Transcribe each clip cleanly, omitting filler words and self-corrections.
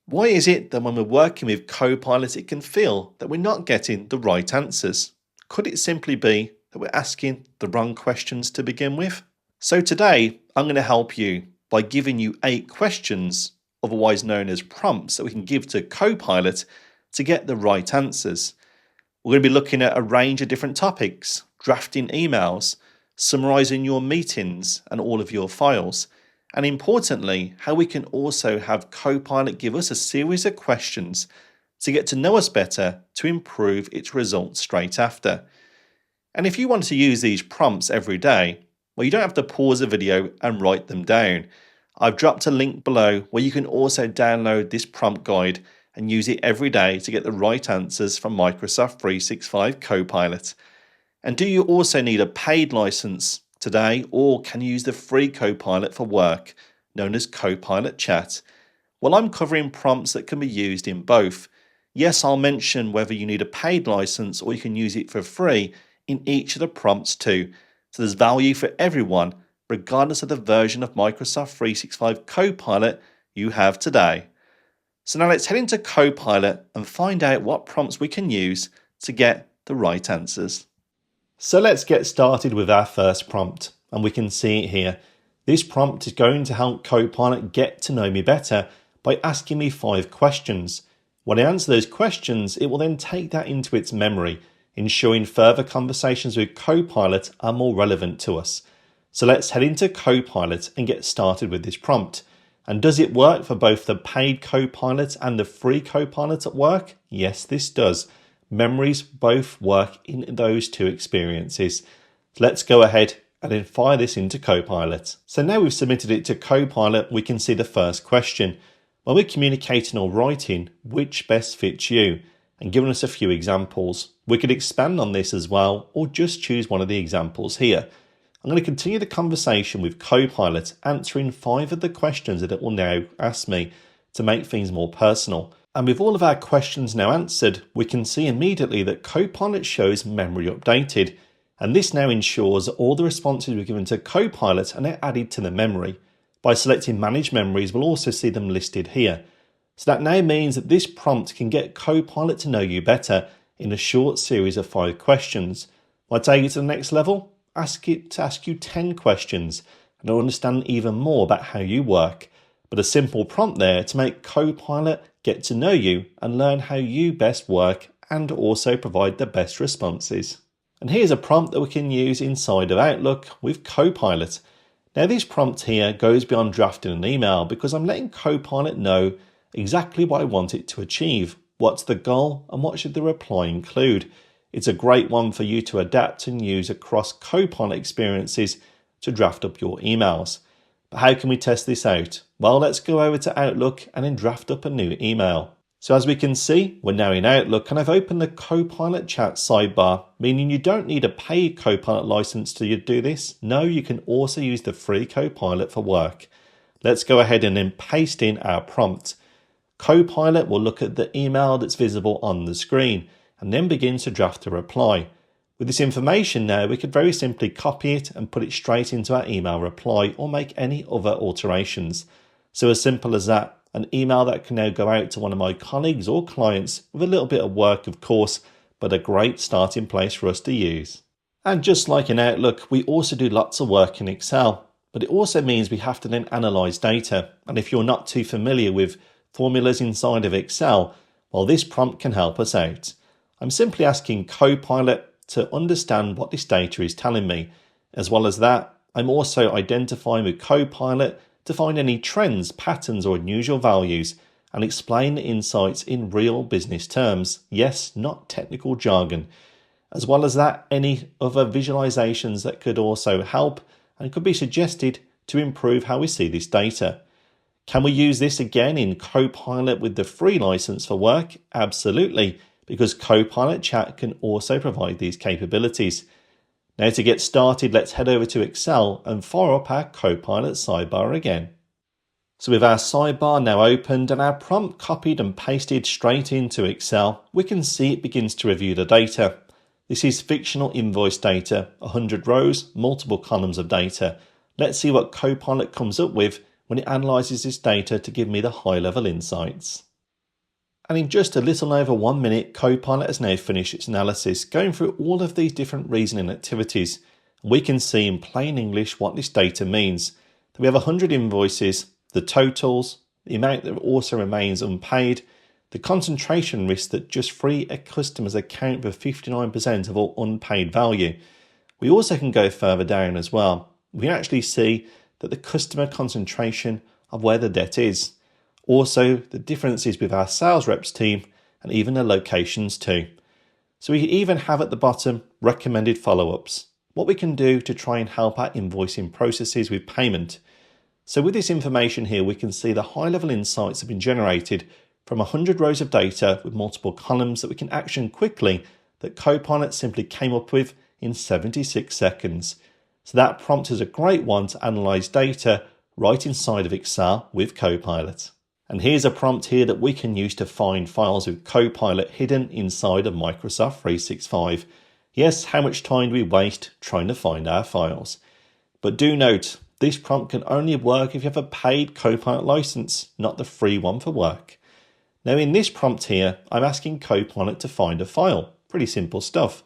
Why is it that when we're working with Copilot, it can feel that we're not getting the right answers? Could it simply be that we're asking the wrong questions to begin with? So today, I'm going to help you by giving you 8 questions, otherwise known as prompts, that we can give to Copilot to get the right answers. We're going to be looking at a range of different topics: drafting emails, summarising your meetings and all of your files, and importantly, how we can also have Copilot give us a series of questions to get to know us better to improve its results straight after. And if you want to use these prompts every day, well, you don't have to pause the video and write them down. I've dropped a link below where you can also download this prompt guide and use it every day to get the right answers from Microsoft 365 Copilot. And do you also need a paid license today, or can you use the free Copilot for work, known as Copilot Chat? Well, I'm covering prompts that can be used in both. Yes, I'll mention whether you need a paid license or you can use it for free in each of the prompts too. So there's value for everyone, regardless of the version of Microsoft 365 Copilot you have today. So now let's head into Copilot and find out what prompts we can use to get the right answers. So let's get started with our first prompt, and we can see it here. This prompt is going to help Copilot get to know me better by asking me 5 questions. When I answer those questions, it will then take that into its memory, ensuring further conversations with Copilot are more relevant to us. So let's head into Copilot and get started with this prompt. And does it work for both the paid Copilot and the free Copilot at work? Yes, this does. Memories both work in those 2 experiences. So let's go ahead and then fire this into Copilot. So now we've submitted it to Copilot, we can see the first question. When we're communicating or writing, which best fits you? And giving us a few examples. We could expand on this as well, or just choose one of the examples here. I'm going to continue the conversation with Copilot, answering 5 of the questions that it will now ask me to make things more personal. And with all of our questions now answered, we can see immediately that Copilot shows memory updated. And this now ensures that all the responses we've given to Copilot are now added to the memory. By selecting Manage Memories, we'll also see them listed here. So that now means that this prompt can get Copilot to know you better in a short series of 5 questions. When I take it to the next level, ask it to ask you 10 questions and I'll understand even more about how you work. But a simple prompt there to make Copilot get to know you and learn how you best work and also provide the best responses. And here's a prompt that we can use inside of Outlook with Copilot. Now this prompt here goes beyond drafting an email because I'm letting Copilot know exactly what I want it to achieve. What's the goal and what should the reply include? It's a great one for you to adapt and use across Copilot experiences to draft up your emails. But how can we test this out? Well, let's go over to Outlook and then draft up a new email. So as we can see, we're now in Outlook and I've opened the Copilot Chat sidebar, meaning you don't need a paid Copilot license to do this. No, you can also use the free Copilot for work. Let's go ahead and then paste in our prompt. Copilot will look at the email that's visible on the screen and then begin to draft a reply. With this information now, we could very simply copy it and put it straight into our email reply or make any other alterations. So as simple as that, an email that can now go out to one of my colleagues or clients with a little bit of work, of course, but a great starting place for us to use. And just like in Outlook, we also do lots of work in Excel, but it also means we have to then analyze data. And if you're not too familiar with formulas inside of Excel, well, this prompt can help us out. I'm simply asking Copilot to understand what this data is telling me. As well as that, I'm also identifying with Copilot to find any trends, patterns or unusual values and explain the insights in real business terms. Yes, not technical jargon. As well as that, any other visualizations that could also help and could be suggested to improve how we see this data. Can we use this again in Copilot with the free license for work? Absolutely, because Copilot Chat can also provide these capabilities. Now to get started, let's head over to Excel and fire up our Copilot sidebar again. So with our sidebar now opened and our prompt copied and pasted straight into Excel, we can see it begins to review the data. This is fictional invoice data, 100 rows, multiple columns of data. Let's see what Copilot comes up with when it analyzes this data to give me the high-level insights. And in just a little over 1 minute, Copilot has now finished its analysis, going through all of these different reasoning activities. We can see in plain English what this data means. That we have 100 invoices, the totals, the amount that also remains unpaid, the concentration risk that just 3 customers account for 59% of all unpaid value. We also can go further down as well. We actually see that the customer concentration of where the debt is. Also, the differences with our sales reps team and even the locations too. So we even have at the bottom recommended follow-ups, what we can do to try and help our invoicing processes with payment. So with this information here, we can see the high-level insights have been generated from 100 rows of data with multiple columns that we can action quickly that Copilot simply came up with in 76 seconds. So that prompt is a great one to analyze data right inside of Excel with Copilot. And here's a prompt here that we can use to find files with Copilot hidden inside of Microsoft 365. Yes, how much time do we waste trying to find our files? But do note, this prompt can only work if you have a paid Copilot license, not the free one for work. Now in this prompt here, I'm asking Copilot to find a file. Pretty simple stuff.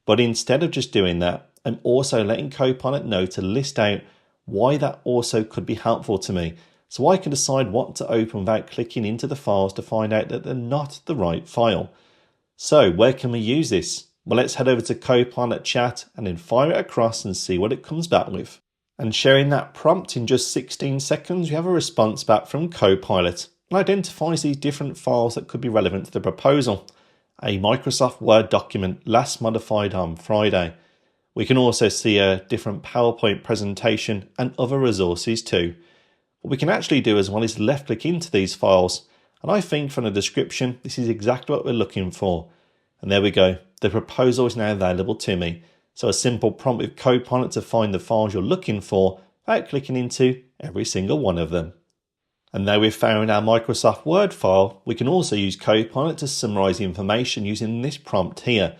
But instead of just doing that, I'm also letting Copilot know to list out why that also could be helpful to me. So I can decide what to open without clicking into the files to find out that they're not the right file. So where can we use this? Well, let's head over to Copilot Chat and then fire it across and see what it comes back with. And sharing that prompt in just 16 seconds, we have a response back from Copilot and identifies these different files that could be relevant to the proposal. A Microsoft Word document last modified on Friday. We can also see a different PowerPoint presentation and other resources too. What we can actually do as well is left click into these files, and I think from the description this is exactly what we're looking for. And there we go, the proposal is now available to me. So a simple prompt with Copilot to find the files you're looking for without clicking into every single one of them. And now we've found our Microsoft Word file, we can also use Copilot to summarize the information using this prompt here.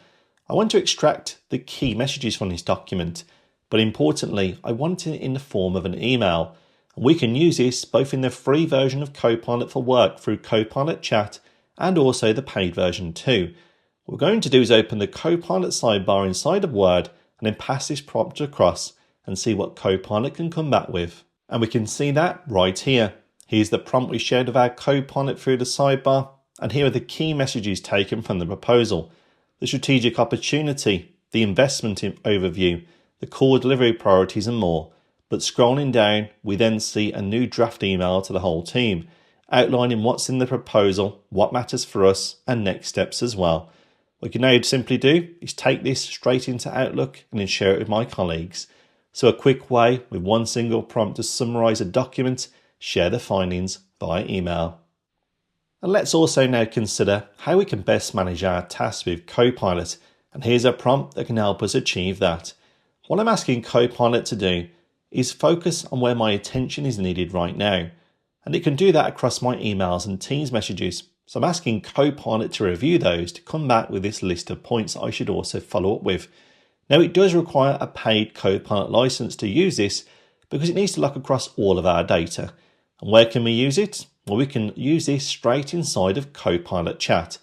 I want to extract the key messages from this document, but importantly, I want it in the form of an email. We can use this both in the free version of Copilot for Work through Copilot Chat and also the paid version too. What we're going to do is open the Copilot sidebar inside of Word and then pass this prompt across and see what Copilot can come back with. And we can see that right here. Here's the prompt we shared with our Copilot through the sidebar, and here are the key messages taken from the proposal. The strategic opportunity, the investment overview, the core delivery priorities and more. But scrolling down, we then see a new draft email to the whole team, outlining what's in the proposal, what matters for us, and next steps as well. What you can now simply do is take this straight into Outlook and then share it with my colleagues. So a quick way with one single prompt to summarize a document, share the findings via email. And let's also now consider how we can best manage our tasks with Copilot. And here's a prompt that can help us achieve that. What I'm asking Copilot to do is focus on where my attention is needed right now. And it can do that across my emails and Teams messages. So I'm asking Copilot to review those to come back with this list of points that I should also follow up with. Now it does require a paid Copilot license to use this because it needs to look across all of our data. And where can we use it? Well, we can use this straight inside of Copilot Chat.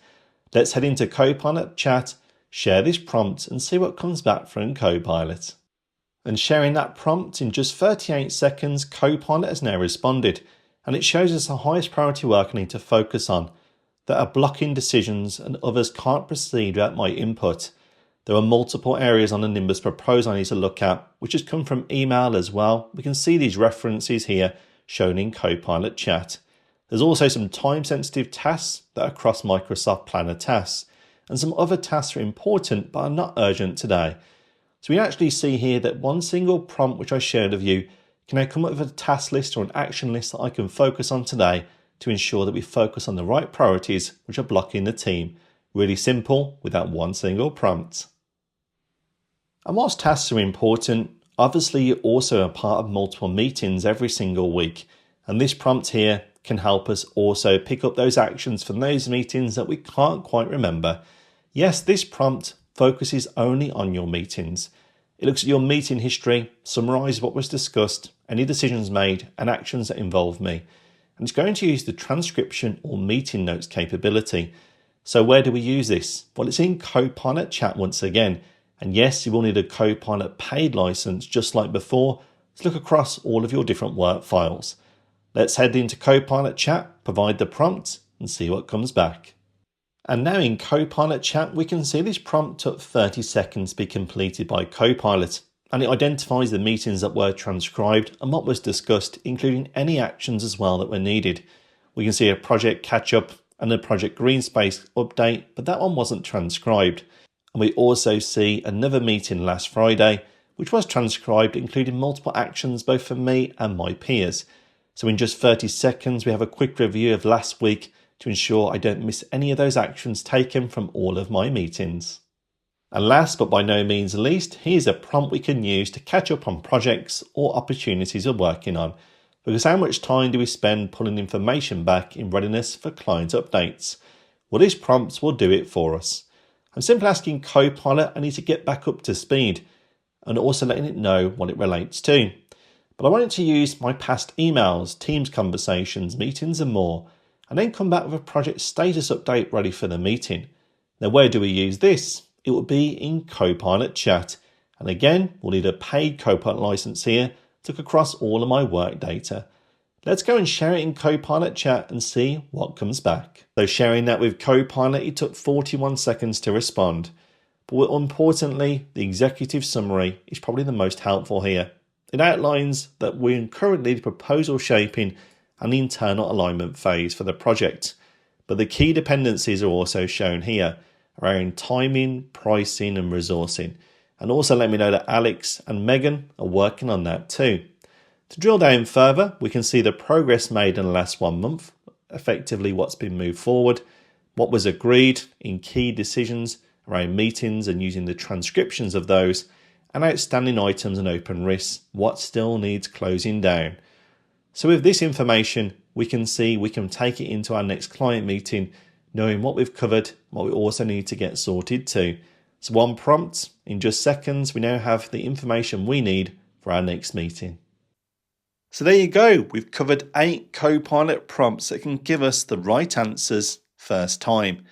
Let's head into Copilot Chat, share this prompt and see what comes back from Copilot. And sharing that prompt in just 38 seconds, Copilot has now responded, and it shows us the highest priority work I need to focus on, that are blocking decisions and others can't proceed without my input. There are multiple areas on the Nimbus proposal I need to look at, which has come from email as well. We can see these references here shown in Copilot Chat. There's also some time-sensitive tasks that are across Microsoft Planner tasks, and some other tasks are important but are not urgent today. So we actually see here that one single prompt which I shared with you can now come up with a task list or an action list that I can focus on today to ensure that we focus on the right priorities which are blocking the team. Really simple with that one single prompt. And whilst tasks are important, obviously you also are part of multiple meetings every single week. And this prompt here can help us also pick up those actions from those meetings that we can't quite remember. Yes, this prompt focuses only on your meetings. It looks at your meeting history, summarises what was discussed, any decisions made and actions that involve me. and it's going to use the transcription or meeting notes capability. So where do we use this? Well, it's in Copilot Chat once again. And yes, you will need a Copilot paid license just like before to look across all of your different work files. Let's head into Copilot Chat, provide the prompt and see what comes back. And now in Copilot Chat, we can see this prompt took 30 seconds to be completed by Copilot, and it identifies the meetings that were transcribed and what was discussed, including any actions as well that were needed. We can see a project catch-up and a project green space update, but that one wasn't transcribed. And we also see another meeting last Friday, which was transcribed, including multiple actions both for me and my peers. So in just 30 seconds, we have a quick review of last week to ensure I don't miss any of those actions taken from all of my meetings. And last but by no means least, here's a prompt we can use to catch up on projects or opportunities we're working on. Because how much time do we spend pulling information back in readiness for client updates? Well, these prompts will do it for us. I'm simply asking Copilot I need to get back up to speed and also letting it know what it relates to. But I want it to use my past emails, Teams conversations, meetings and more, and then come back with a project status update ready for the meeting. Now, where do we use this? It will be in Copilot Chat. And again, we'll need a paid Copilot license here to look across all of my work data. Let's go and share it in Copilot Chat and see what comes back. So sharing that with Copilot, it took 41 seconds to respond. But importantly, the executive summary is probably the most helpful here. It outlines that we're currently in the proposal shaping and the internal alignment phase for the project. But the key dependencies are also shown here around timing, pricing and resourcing. And also let me know that Alex and Megan are working on that too. To drill down further, we can see the progress made in the last 1 month, effectively what's been moved forward, what was agreed in key decisions around meetings and using the transcriptions of those, and outstanding items and open risks, what still needs closing down. So with this information, we can see we can take it into our next client meeting, knowing what we've covered, what we also need to get sorted too. So one prompt, in just seconds, we now have the information we need for our next meeting. So there you go, we've covered 8 Copilot prompts that can give us the right answers first time.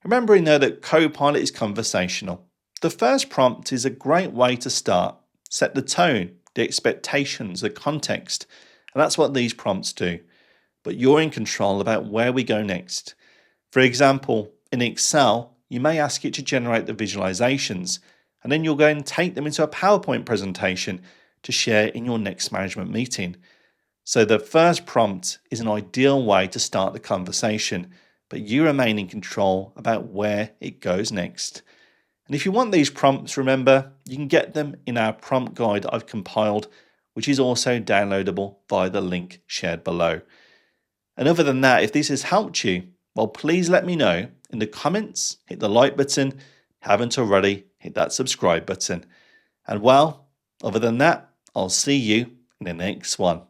Remembering though that Copilot is conversational. The first prompt is a great way to start, set the tone, the expectations, the context, and that's what these prompts do. But you're in control about where we go next. For example, in Excel, you may ask it to generate the visualizations, and then you'll go and take them into a PowerPoint presentation to share in your next management meeting. So the first prompt is an ideal way to start the conversation, but you remain in control about where it goes next. And if you want these prompts, remember, you can get them in our prompt guide I've compiled, which is also downloadable via the link shared below. And other than that, if this has helped you, well, please let me know in the comments, hit the like button, if you haven't already, hit that subscribe button. And well, other than that, I'll see you in the next one.